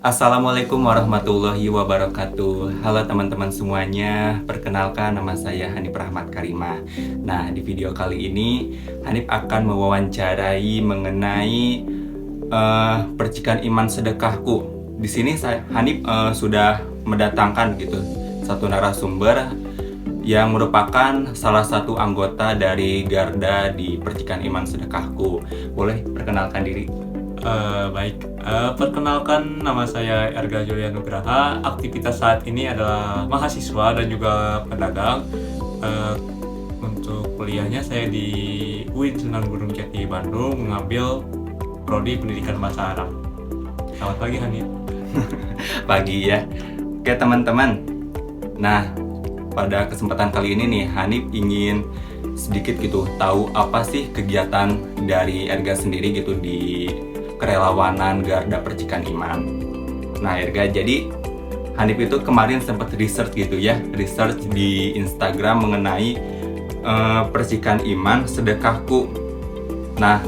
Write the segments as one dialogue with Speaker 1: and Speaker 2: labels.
Speaker 1: Assalamualaikum warahmatullahi wabarakatuh. Halo teman-teman semuanya, perkenalkan nama saya Hanif Rahmat Karimah. Nah, di video kali ini Hanif akan mewawancarai mengenai percikan iman sedekahku. Di sini Hanif sudah mendatangkan gitu satu narasumber yang merupakan salah satu anggota dari Garda di Percikan Iman Sedekahku. Boleh perkenalkan diri?
Speaker 2: Perkenalkan nama saya Erga Julia Nugraha. Aktivitas saat ini adalah mahasiswa dan juga pedagang. Untuk kuliahnya saya di UIN Sunan Gunung Jati Bandung mengambil prodi Pendidikan Bahasa Arab. Selamat pagi Hanif.
Speaker 1: Pagi ya. Oke teman-teman. Nah, pada kesempatan kali ini nih Hanif ingin sedikit gitu tahu apa sih kegiatan dari Erga sendiri gitu di kerelawanan Garda Percikan Iman. Nah Erga, jadi Hanif itu kemarin sempat research gitu ya, research di Instagram mengenai Percikan Iman Sedekahku. Nah,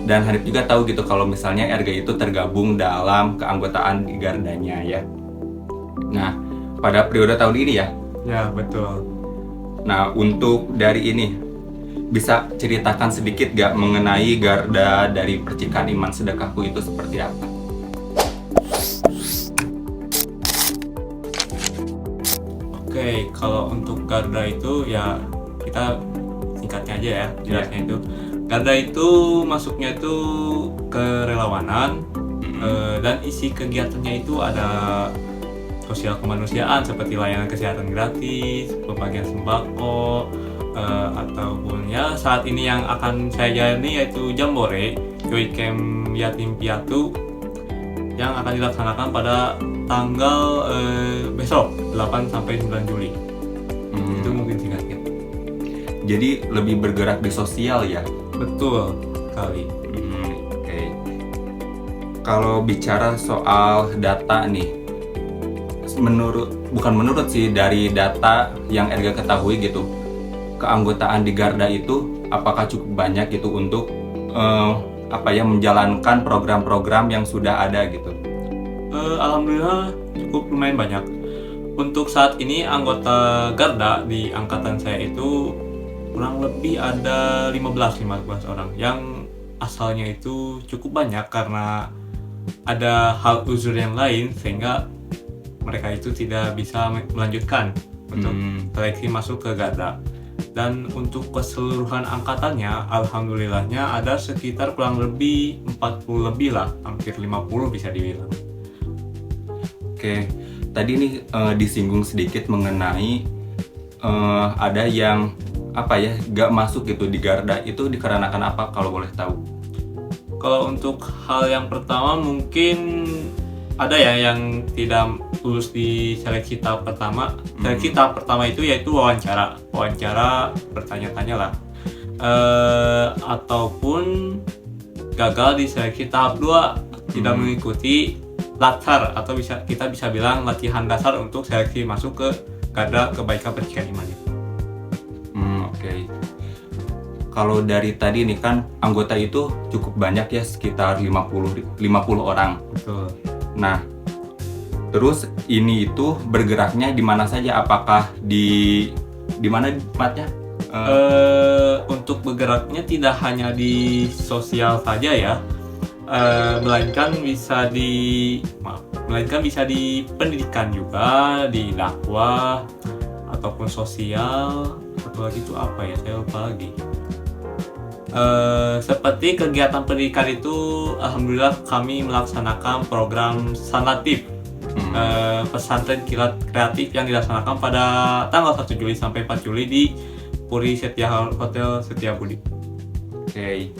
Speaker 1: dan Hanif juga tahu gitu kalau misalnya Erga itu tergabung dalam keanggotaan di Gardanya ya. Nah, pada periode tahun ini ya.
Speaker 2: Ya, betul.
Speaker 1: Nah, untuk dari ini bisa ceritakan sedikit gak mengenai Garda dari Percikan Iman Sedekahku itu seperti apa?
Speaker 2: Oke, kalau untuk Garda itu ya kita singkatnya aja ya, jelasnya itu. Garda itu masuknya itu kerelawanan, dan isi kegiatannya itu ada sosial kemanusiaan seperti layanan kesehatan gratis, pembagian sembako, ataupun ya saat ini yang akan saya jalani yaitu Jambore Joy Camp Yatim Piatu yang akan dilaksanakan pada tanggal besok 8-9 Juli. Itu mungkin singkatnya.
Speaker 1: Jadi lebih bergerak di sosial ya?
Speaker 2: Betul kali.
Speaker 1: Oke. Kalau bicara soal data nih, bukan menurut sih, dari data yang Erga ketahui gitu, keanggotaan di Garda itu apakah cukup banyak gitu untuk menjalankan program-program yang sudah ada gitu?
Speaker 2: Alhamdulillah cukup lumayan banyak. Untuk saat ini anggota Garda di angkatan saya itu kurang lebih ada 15 orang yang asalnya itu cukup banyak karena ada hal uzur yang lain sehingga mereka itu tidak bisa melanjutkan untuk seleksi masuk ke Garda. Dan untuk keseluruhan angkatannya, alhamdulillahnya ada sekitar kurang lebih 40 lebih lah, hampir 50 bisa dibilang.
Speaker 1: Oke, tadi nih disinggung sedikit mengenai ada yang gak masuk gitu di Garda, itu dikarenakan apa kalau boleh tahu?
Speaker 2: Kalau untuk hal yang pertama mungkin ada ya yang tidak lulus di seleksi tahap pertama. Seleksi tahap pertama itu yaitu wawancara bertanya-tanya lah, ataupun gagal di seleksi tahap 2, tidak mengikuti latar atau kita bisa bilang latihan dasar untuk seleksi masuk ke Garda Kebaikan Percikan Iman itu.
Speaker 1: Oke. Kalau dari tadi nih kan anggota itu cukup banyak ya, sekitar 50 orang.
Speaker 2: Betul.
Speaker 1: Nah, terus ini itu bergeraknya di mana saja? Apakah di mana tempatnya?
Speaker 2: Untuk bergeraknya tidak hanya di sosial saja ya, melainkan bisa di pendidikan juga, di dakwah ataupun sosial, atau lagi itu apa ya, saya lupa lagi. Seperti kegiatan pendidikan itu, alhamdulillah kami melaksanakan program Sanlatif, pesantren kilat kreatif yang dilaksanakan pada tanggal 1 Juli sampai 4 Juli di Puri Setia Hotel Setiabudi.
Speaker 1: Oke.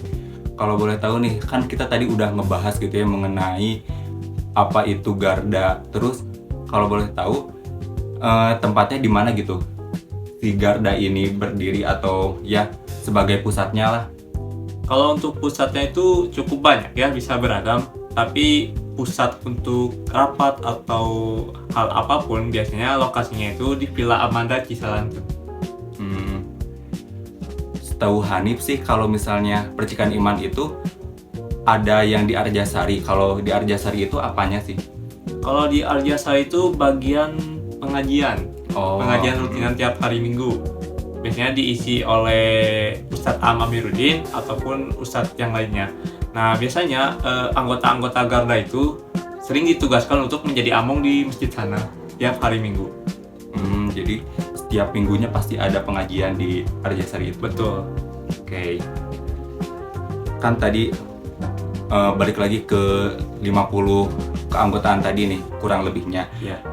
Speaker 1: Kalau boleh tahu nih, kan kita tadi udah ngebahas gitu ya mengenai apa itu Garda. Terus kalau boleh tahu tempatnya di mana gitu si Garda ini berdiri, atau ya sebagai pusatnya lah?
Speaker 2: Kalau untuk pusatnya itu cukup banyak ya, bisa beragam. Tapi pusat untuk rapat atau hal apapun biasanya lokasinya itu di Villa Amanda Cisalanten.
Speaker 1: Setahu Hanif sih kalau misalnya Percikan Iman itu ada yang di Arjasari. Kalau di Arjasari itu apanya sih?
Speaker 2: Kalau di Arjasa itu bagian pengajian.
Speaker 1: Oh.
Speaker 2: Pengajian rutinan tiap hari Minggu. Biasanya diisi oleh Ustadz Amiruddin ataupun Ustadz yang lainnya. Nah, biasanya anggota-anggota Garda itu sering ditugaskan untuk menjadi among di masjid sana tiap hari Minggu.
Speaker 1: Jadi setiap minggunya pasti ada pengajian di Arjasari itu.
Speaker 2: Betul.
Speaker 1: Oke. Kan tadi balik lagi ke 50 keanggotaan tadi nih, kurang lebihnya.
Speaker 2: Ya.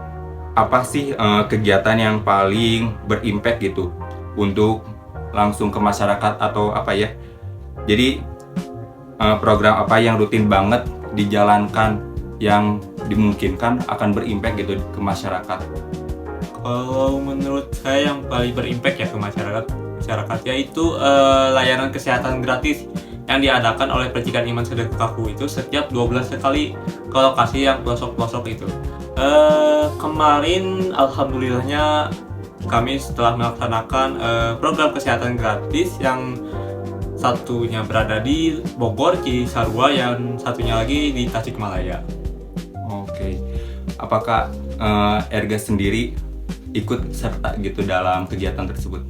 Speaker 1: Apa sih kegiatan yang paling berimpact gitu untuk langsung ke masyarakat atau apa ya? Jadi program apa yang rutin banget dijalankan yang dimungkinkan akan berimpact gitu ke masyarakat?
Speaker 2: Kalau menurut saya yang paling berimpact ya ke masyarakat yaitu layanan kesehatan gratis yang diadakan oleh Percikan Iman Sedekahku itu setiap 2 bulan sekali ke lokasi yang pelosok-pelosok itu. Kemarin alhamdulillahnya kami setelah melaksanakan program kesehatan gratis yang satunya berada di Bogor, Cisarua, yang satunya lagi di Tasikmalaya.
Speaker 1: Oke. Apakah Erga sendiri ikut serta gitu dalam kegiatan tersebut?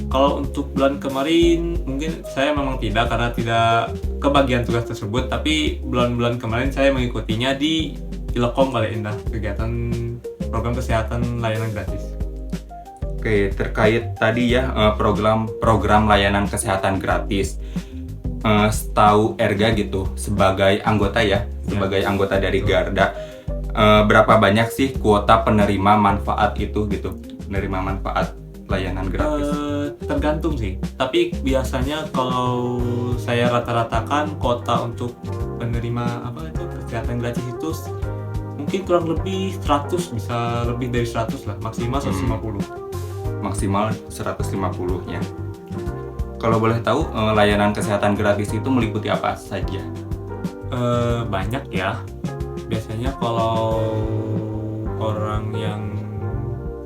Speaker 2: Kalau untuk bulan kemarin mungkin saya memang tidak karena tidak kebagian tugas tersebut, tapi bulan-bulan kemarin saya mengikutinya di Ilekom Balai Indah, kegiatan program kesehatan layanan gratis.
Speaker 1: Oke, terkait tadi ya program layanan kesehatan gratis. Setahu Erga gitu sebagai anggota ya, sebagai anggota dari Garda, berapa banyak sih kuota penerima manfaat itu gitu, penerima manfaat layanan gratis?
Speaker 2: Tergantung sih, tapi biasanya kalau saya rata-ratakan kuota untuk penerima kesehatan gratis itu mungkin kurang lebih 100, bisa lebih dari 100 lah, maksimal 150.
Speaker 1: Maksimal 150 ya. Kalau boleh tahu layanan kesehatan gratis itu meliputi apa saja?
Speaker 2: Banyak ya. Biasanya kalau orang yang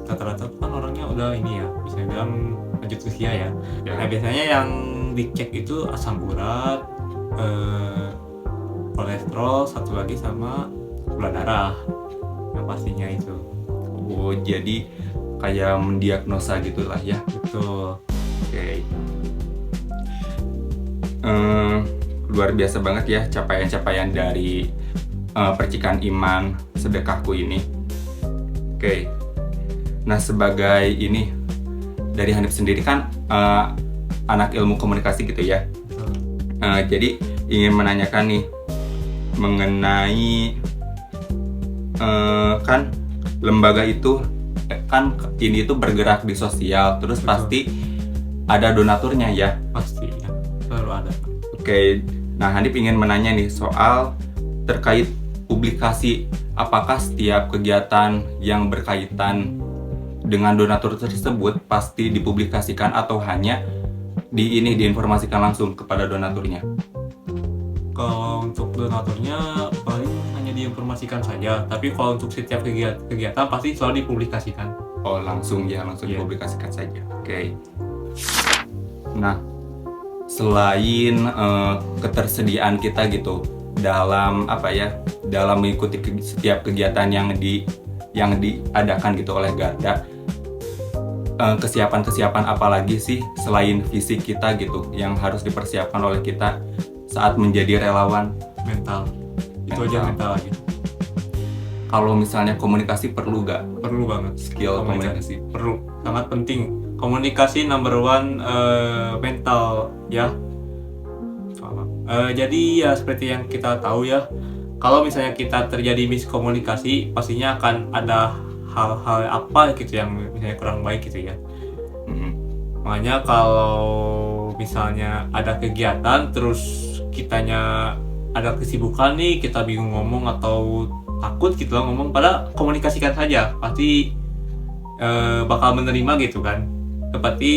Speaker 2: rata-rata kan orangnya udah ini ya, bisa bilang lanjut usia ya. Nah, biasanya yang dicek itu asam urat, kolesterol, satu lagi sama gula darah. Yang pastinya itu.
Speaker 1: Oh, jadi kayak mendiagnosa gitulah ya.
Speaker 2: Betul.
Speaker 1: Oke. Luar biasa banget ya capaian-capaian dari Percikan Iman Sedekahku ini. Oke. Nah, sebagai ini dari Hanif sendiri kan anak ilmu komunikasi gitu ya. Jadi ingin menanyakan nih mengenai kan lembaga itu kan ini itu bergerak di sosial, terus pasti ada donaturnya ya.
Speaker 2: Pasti ya, selalu ada.
Speaker 1: Oke, nah Hanif ingin menanya nih soal terkait publikasi. Apakah setiap kegiatan yang berkaitan dengan donatur tersebut pasti dipublikasikan atau hanya diinformasikan langsung kepada donaturnya?
Speaker 2: Kalau untuk donaturnya paling hanya diinformasikan saja, tapi kalau untuk setiap kegiatan pasti selalu dipublikasikan.
Speaker 1: Oh, langsung dipublikasikan saja. Oke. Nah, selain ketersediaan kita gitu dalam dalam mengikuti setiap kegiatan yang diadakan gitu oleh Garda, kesiapan apa lagi sih selain fisik kita gitu yang harus dipersiapkan oleh kita saat menjadi relawan?
Speaker 2: Mental. Itu aja mental lagi.
Speaker 1: Kalau misalnya komunikasi perlu gak?
Speaker 2: Perlu banget.
Speaker 1: Skill komunikasi
Speaker 2: perlu, sangat penting. Komunikasi number one, mental ya. Jadi ya seperti yang kita tahu ya, kalau misalnya kita terjadi miskomunikasi, pastinya akan ada hal-hal apa gitu yang misalnya kurang baik gitu ya. Makanya kalau misalnya ada kegiatan terus kitanya ada kesibukan nih, kita bingung ngomong atau takut gitu lah ngomong, pada komunikasikan saja, pasti bakal menerima gitu kan. Seperti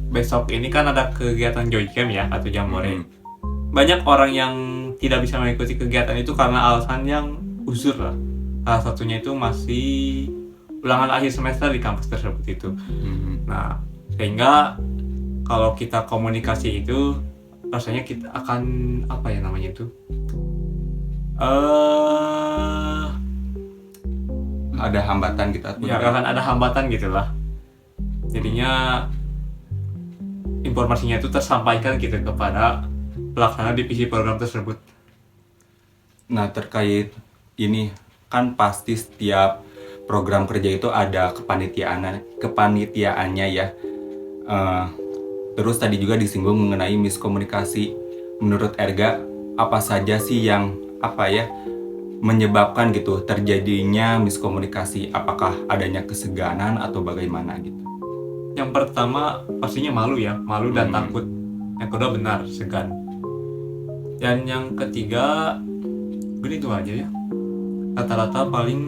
Speaker 2: besok ini kan ada kegiatan Joy Camp ya atau Jambore. Banyak orang yang tidak bisa mengikuti kegiatan itu karena alasan yang uzur lah. Salah satunya itu masih ulangan akhir semester di kampus tersebut itu. Nah, sehingga kalau kita komunikasi itu rasanya kita akan
Speaker 1: ada hambatan gitu atau
Speaker 2: ya nggak akan ada hambatan gitu lah. Jadinya informasinya itu tersampaikan gitu kepada pelaksana divisi program tersebut.
Speaker 1: Nah, terkait ini kan pasti setiap program kerja itu ada kepanitiaannya ya. Eh, Terus tadi juga disinggung mengenai miskomunikasi. Menurut Erga, apa saja sih yang menyebabkan gitu terjadinya miskomunikasi? Apakah adanya keseganan atau bagaimana gitu?
Speaker 2: Yang pertama pastinya malu ya, malu dan takut. Yang kedua benar, segan. Dan yang ketiga, gini itu aja ya. Rata-rata paling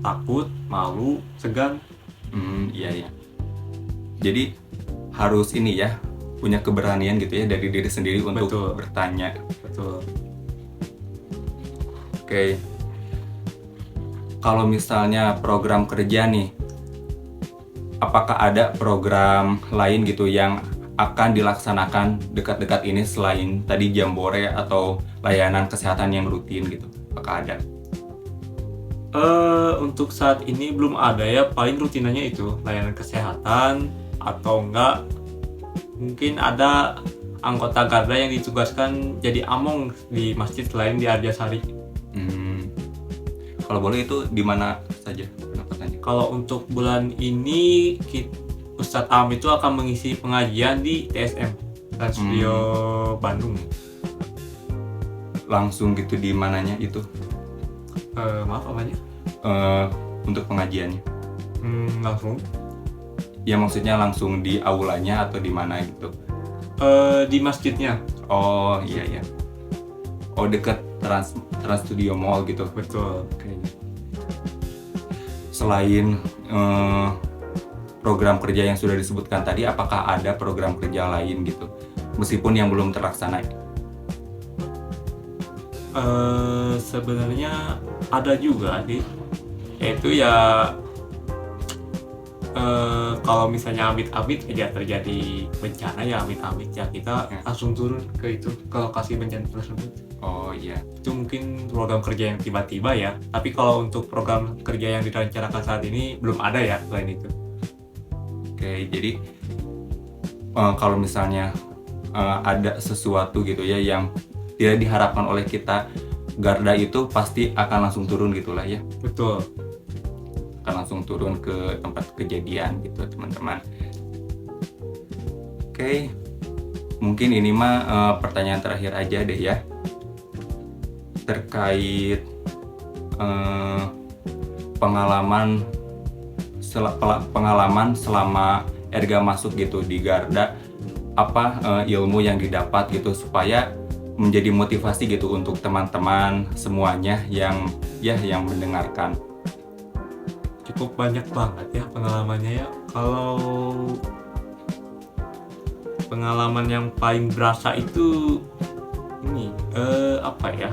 Speaker 2: takut, malu, segan.
Speaker 1: Iya. Jadi harus ini ya, punya keberanian gitu ya dari diri sendiri untuk
Speaker 2: Betul.
Speaker 1: bertanya.
Speaker 2: Betul.
Speaker 1: Oke. Kalau misalnya program kerja nih, apakah ada program lain gitu yang akan dilaksanakan dekat-dekat ini selain tadi Jambore atau layanan kesehatan yang rutin gitu? Apakah ada?
Speaker 2: Untuk saat ini belum ada ya, paling rutinannya itu layanan kesehatan atau enggak mungkin ada anggota garda yang ditugaskan jadi among di masjid selain di Arjasari.
Speaker 1: Kalau boleh itu di mana saja pendapatannya?
Speaker 2: Kalau untuk bulan ini Ustadz Am itu akan mengisi pengajian di TSM Trans Studio Bandung.
Speaker 1: Langsung gitu di mananya itu?
Speaker 2: Maaf apanya?
Speaker 1: Untuk pengajiannya?
Speaker 2: Langsung
Speaker 1: Ya maksudnya langsung di aulanya atau di mana gitu?
Speaker 2: di masjidnya.
Speaker 1: Oh iya. Oh dekat Trans Studio Mall gitu.
Speaker 2: Betul.
Speaker 1: Oke. Selain program kerja yang sudah disebutkan tadi, apakah ada program kerja lain gitu? Meskipun yang belum terlaksana.
Speaker 2: Sebenarnya ada juga sih, yaitu ya kalau misalnya amit-amit aja terjadi bencana ya amit-amit ya kita langsung turun ke lokasi bencana tersebut.
Speaker 1: Oh iya.
Speaker 2: Itu mungkin program kerja yang tiba-tiba ya, tapi kalau untuk program kerja yang direncanakan saat ini belum ada ya selain itu.
Speaker 1: Oke, jadi kalau misalnya ada sesuatu gitu ya yang tidak diharapkan oleh kita, garda itu pasti akan langsung turun gitulah ya.
Speaker 2: Betul.
Speaker 1: Akan langsung turun ke tempat kejadian gitu teman-teman. Oke, mungkin ini mah pertanyaan terakhir aja deh ya, terkait pengalaman selama Erga masuk gitu di garda, apa ilmu yang didapat gitu supaya menjadi motivasi gitu untuk teman-teman semuanya yang mendengarkan.
Speaker 2: Cukup banyak banget ya pengalamannya ya. Kalau pengalaman yang paling berasa itu ini apa ya?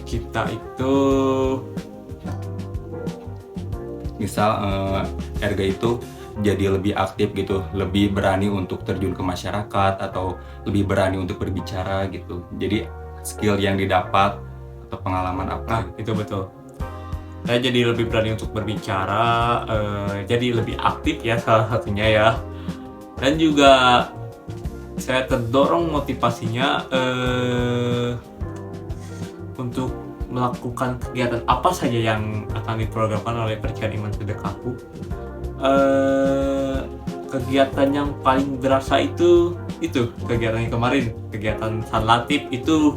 Speaker 2: Kita itu
Speaker 1: Misal Erga itu jadi lebih aktif gitu, lebih berani untuk terjun ke masyarakat atau lebih berani untuk berbicara gitu. Jadi skill yang didapat atau pengalaman apa?
Speaker 2: itu betul. Saya jadi lebih berani untuk berbicara, jadi lebih aktif ya salah satunya ya. Dan juga saya terdorong motivasinya untuk melakukan kegiatan apa saja yang akan diprogramkan oleh Percaya Iman Sedekahku. Kegiatan yang paling berasa itu kegiatan yang kemarin, kegiatan San Latif itu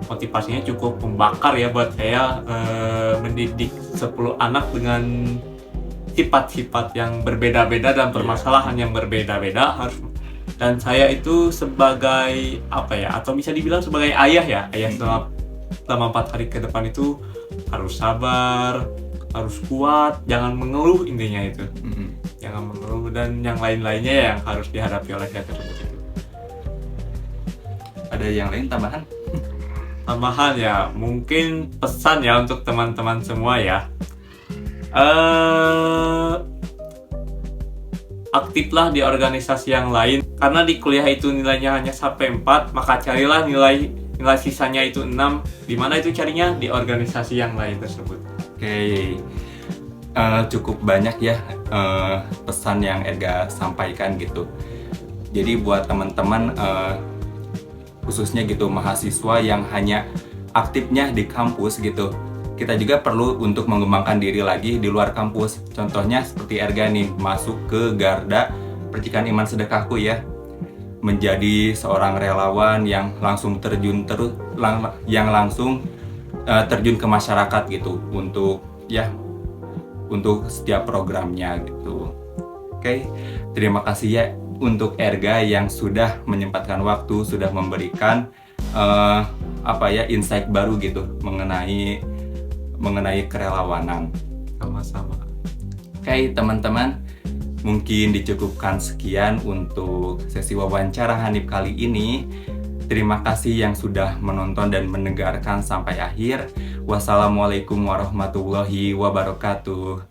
Speaker 2: motivasinya cukup membakar ya buat saya, mendidik 10 anak dengan sifat-sifat yang berbeda-beda dan permasalahan yang berbeda-beda dan saya itu sebagai apa ya, atau bisa dibilang sebagai ayah selama 4 hari ke depan itu harus sabar, harus kuat, jangan mengeluh, intinya itu. Jangan mengeluh dan yang lain-lainnya yang harus dihadapi oleh saya tersebut itu.
Speaker 1: Ada yang lain tambahan?
Speaker 2: Tambahan ya, mungkin pesan ya untuk teman-teman semua ya. Aktiflah di organisasi yang lain, karena di kuliah itu nilainya hanya sampai 4, maka carilah nilai nilai sisanya itu 6. Di mana itu carinya? Di organisasi yang lain tersebut.
Speaker 1: Oke, cukup banyak ya pesan yang Erga sampaikan gitu. Jadi buat teman-teman khususnya gitu mahasiswa yang hanya aktifnya di kampus gitu, kita juga perlu untuk mengembangkan diri lagi di luar kampus. Contohnya seperti Erga nih, masuk ke Garda Percikan Iman Sedekahku ya, menjadi seorang relawan yang langsung terjun terjun ke masyarakat gitu untuk setiap programnya gitu. Oke, terima kasih ya untuk Erga yang sudah menyempatkan waktu, sudah memberikan insight baru gitu mengenai kerelawanan.
Speaker 2: Sama-sama.
Speaker 1: Oke, teman-teman, mungkin dicukupkan sekian untuk sesi wawancara Hanif kali ini. Terima kasih yang sudah menonton dan mendengarkan sampai akhir. Wassalamualaikum warahmatullahi wabarakatuh.